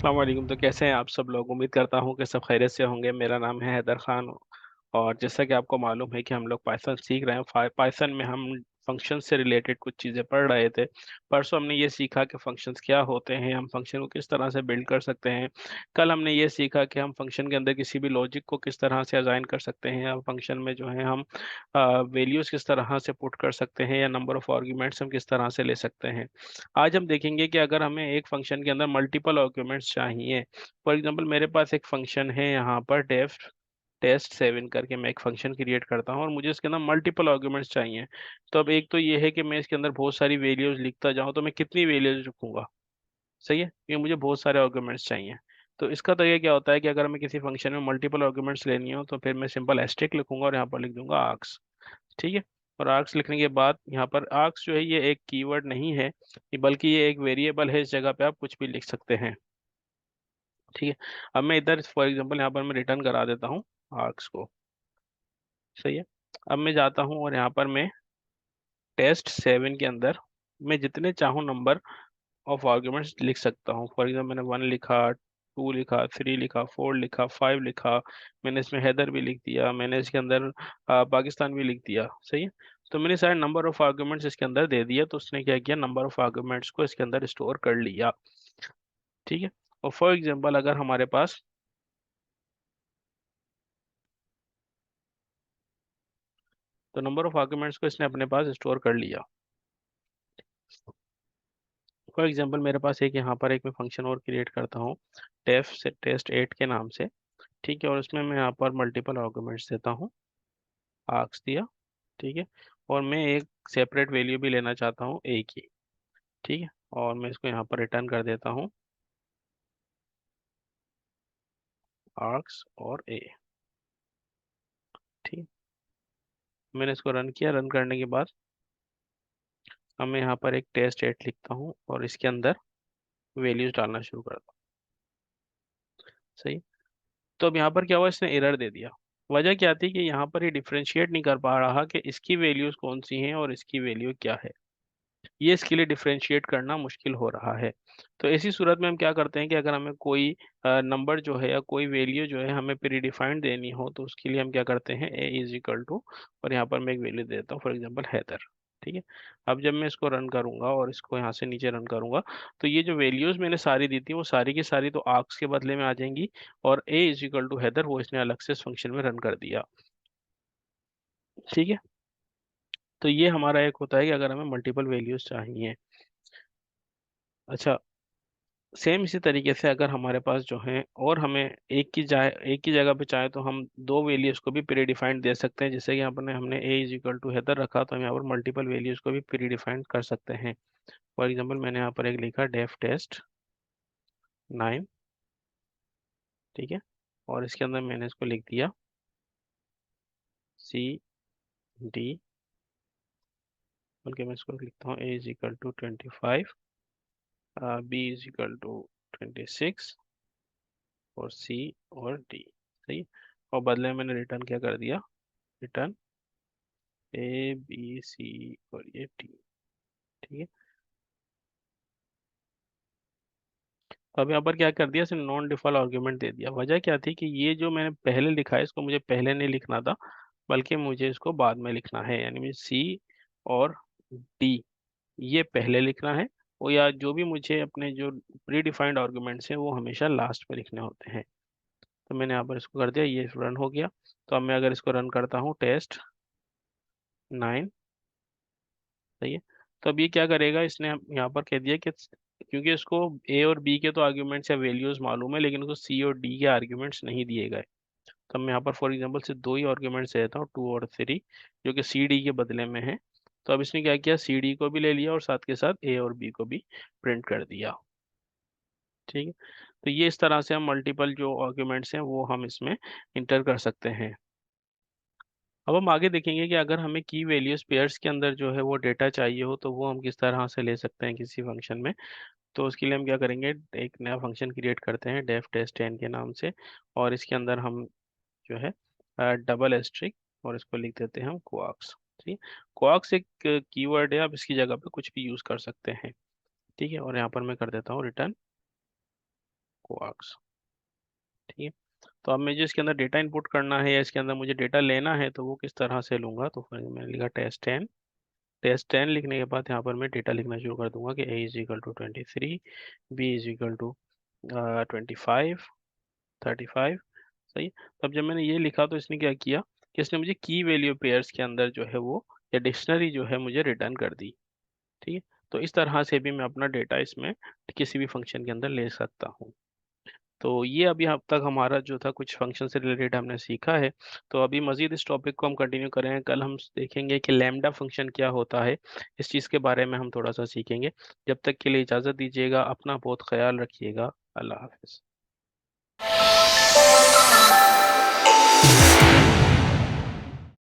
अस्सलाम वालेकुम। तो कैसे हैं आप सब लोग? उम्मीद करता हूँ कि सब खैरियत से होंगे। मेरा नाम है हैदर खान और जैसा कि आपको मालूम है कि हम लोग पाइथन सीख रहे हैं। पाइथन में हम फंक्शन से रिलेटेड कुछ चीज़ें पढ़ रहे थे। परसों हमने ये सीखा कि फंक्शंस क्या होते हैं, हम फंक्शन को किस तरह से बिल्ड कर सकते हैं। कल हमने ये सीखा कि हम फंक्शन के अंदर किसी भी लॉजिक को किस तरह से असाइन कर सकते हैं, या फंक्शन में जो है हम वैल्यूज़ किस तरह से पुट कर सकते हैं, या नंबर ऑफ आर्ग्यूमेंट्स हम किस तरह से ले सकते हैं। आज हम देखेंगे कि अगर हमें एक फंक्शन के अंदर मल्टीपल आर्ग्यूमेंट्स चाहिए। फॉर एग्जांपल मेरे पास एक फंक्शन है यहाँ पर डेफ टेस्ट 7 करके मैं एक फंक्शन क्रिएट करता हूँ और मुझे इसके अंदर मल्टीपल आर्ग्यूमेंट्स चाहिए। तो अब एक तो ये है कि मैं इसके अंदर बहुत सारी वैल्यूज लिखता जाऊँ, तो मैं कितनी वैल्यूज लिखूंगा? सही है, ये मुझे बहुत सारे आर्ग्यूमेंट्स चाहिए। तो इसका तरीका क्या होता है कि अगर हमें किसी फंक्शन में मल्टीपल आर्ग्यूमेंट्स लेनी हो तो फिर मैं सिंपल एस्टेरिक लिखूंगा और यहाँ पर लिख दूंगा आर्क्स। ठीक है। और आर्क्स लिखने के बाद यहाँ पर आर्क्स जो है ये एक कीवर्ड नहीं है, बल्कि ये एक वेरिएबल है। इस जगह पे आप कुछ भी लिख सकते हैं। ठीक है। अब मैं इधर फॉर एग्जांपल यहाँ पर मैं रिटर्न करा देता हूँ आर्क्स को। सही है। अब मैं जाता हूँ और यहाँ पर मैं टेस्ट 7 के अंदर मैं जितने चाहूँ नंबर ऑफ आर्ग्यूमेंट्स लिख सकता हूँ। फॉर एग्जाम्पल मैंने 1 लिखा, 2 लिखा, 3 लिखा, 4 लिखा, 5 लिखा। मैंने इसमें हैदर भी लिख दिया, मैंने इसके अंदर पाकिस्तान भी लिख दिया। सही है। तो मैंने सारे नंबर ऑफ आर्ग्यूमेंट्स इसके अंदर दे दिया, तो उसने क्या किया, नंबर ऑफ आर्ग्यूमेंट्स को इसके अंदर स्टोर कर लिया। ठीक है। और फॉर एग्जाम्पल अगर हमारे पास, तो नंबर ऑफ आर्ग्यूमेंट्स को इसने अपने पास स्टोर कर लिया। फॉर एग्जाम्पल मेरे पास एक यहाँ पर एक मैं फंक्शन और क्रिएट करता हूँ टेफ से टेस्ट 8 के नाम से। ठीक है। और उसमें मैं यहाँ पर मल्टीपल आर्गुमेंट्स देता हूँ, आर्क्स दिया। ठीक है। और मैं एक सेपरेट वैल्यू भी लेना चाहता हूँ ए की। ठीक है। और मैं इसको यहाँ पर रिटर्न कर देता हूँ आर्क्स और ए। ठीक है। मैंने इसको रन किया। रन करने के बाद अब मैं यहाँ पर एक टेस्ट 8 लिखता हूँ और इसके अंदर वैल्यूज डालना शुरू करता हूँ। सही। तो अब यहाँ पर क्या हुआ, इसने एरर दे दिया। वजह क्या थी कि यहाँ पर ये डिफरेंशिएट नहीं कर पा रहा कि इसकी वैल्यूज कौन सी हैं और इसकी वैल्यू क्या है। ये इसके लिए डिफरेंशिएट करना मुश्किल हो रहा है। तो ऐसी सूरत में हम क्या करते हैं कि अगर हमें कोई नंबर जो है या कोई वैल्यू जो है हमें प्री डिफाइंड देनी हो, तो उसके लिए हम क्या करते हैं, ए इज इक्वल टू, और यहाँ पर मैं एक वैल्यू देता हूँ फॉर एग्जांपल हैदर। ठीक है। अब जब मैं इसको रन करूंगा और इसको यहाँ से नीचे रन करूंगा, तो ये जो वैल्यूज मैंने सारी दी थी वो सारी की सारी तो आर्क्स के बदले में आ जाएंगी, और ए इज इक्वल टू हैदर वो इसने अलग से इस फंक्शन में रन कर दिया। ठीक है। तो ये हमारा एक होता है कि अगर हमें मल्टीपल वैल्यूज चाहिए। अच्छा, सेम इसी तरीके से अगर हमारे पास जो है और हमें एक की जगह पे चाहे तो हम दो वैल्यूज को भी प्री डिफाइंड दे सकते हैं। जैसे कि यहाँ पर हमने ए इज इक्वल टू हैदर रखा, तो हम यहाँ पर मल्टीपल वैल्यूज को भी प्री डिफाइंड कर सकते हैं। फॉर एग्जांपल मैंने यहाँ पर एक लिखा डेफ टेस्ट 9। ठीक है। और इसके अंदर मैंने इसको लिख दिया सी डी, बल्कि मैं इसको लिखता हूँ A is equal to 25, B is equal to 26, और सी और डी। सही। और बदले में मैंने रिटर्न क्या कर दिया, रिटर्न ए बी सी और ये टी। ठीक है। तो अब यहाँ पर क्या कर दिया, इसने नॉन डिफॉल्ट आर्ग्यूमेंट दे दिया। वजह क्या थी कि ये जो मैंने पहले लिखा है इसको मुझे पहले नहीं लिखना था, बल्कि मुझे इसको बाद में लिखना है। यानी मुझे सी और डी ये पहले लिखना है, और या जो भी मुझे अपने जो प्री डिफाइंड आर्ग्यूमेंट्स हैं वो हमेशा लास्ट में लिखने होते हैं। तो मैंने यहाँ पर इसको कर दिया, ये रन हो गया। तो अब मैं अगर इसको रन करता हूँ टेस्ट 9। सही है। तो अब ये क्या करेगा, इसने यहाँ पर कह दिया कि क्योंकि इसको ए और बी के तो आर्ग्यूमेंट्स या वैल्यूज मालूम है, लेकिन उसको सी और डी के आर्ग्यूमेंट्स नहीं दिए गए। तो मैं यहाँ पर फॉर एग्जांपल से दो ही आर्ग्यूमेंट्स देता हूँ, 2 और 3, जो कि सी डी के बदले में है। तो अब इसने क्या किया, सी डी को भी ले लिया और साथ के साथ ए और बी को भी प्रिंट कर दिया। ठीक है। तो ये इस तरह से हम मल्टीपल जो आर्ग्यूमेंट्स हैं वो हम इसमें इंटर कर सकते हैं। अब हम आगे देखेंगे कि अगर हमें की वैल्यूज पेयर्स के अंदर जो है वो डेटा चाहिए हो, तो वो हम किस तरह से ले सकते हैं किसी फंक्शन में। तो उसके लिए हम क्या करेंगे, एक नया फंक्शन क्रिएट करते हैं डेफ टेस्ट 10 के नाम से। और इसके अंदर हम जो है डबल एस्ट्रिक, और इसको लिख देते हैं हम क्वार्क्स। ठीक है। क्वार्क्स एक कीवर्ड है, आप इसकी जगह पे कुछ भी यूज कर सकते हैं। ठीक है। और यहाँ पर मैं कर देता हूँ रिटर्न क्वार्क्स। ठीक है, तो अब मैं जो इसके अंदर डेटा इनपुट करना है या इसके अंदर मुझे डेटा लेना है तो वो किस तरह से लूंगा, तो फिर मैंने लिखा टेस्ट 10। टेस्ट 10 लिखने के बाद यहाँ पर मैं डेटा लिखना शुरू कर दूंगा कि a is equal to 23, b is equal to 25, 35। सही। तब जब मैंने ये लिखा तो इसने क्या किया कि इसने मुझे की वैल्यू पेयर्स के अंदर जो है वो या डिक्शनरी जो है मुझे रिटर्न कर दी। ठीक है, तो इस तरह से भी मैं अपना डेटा इसमें किसी भी फंक्शन के अंदर ले सकता हूँ। तो ये अभी अब तक हमारा जो था कुछ फंक्शन से रिलेटेड हमने सीखा है। तो अभी मजीद इस टॉपिक को हम कंटिन्यू करेंगे, कल हम देखेंगे कि लैम्डा फंक्शन क्या होता है, इस चीज़ के बारे में हम थोड़ा सा सीखेंगे। जब तक के लिए इजाज़त दीजिएगा, अपना बहुत ख्याल रखिएगा। अल्लाह हाफिज़।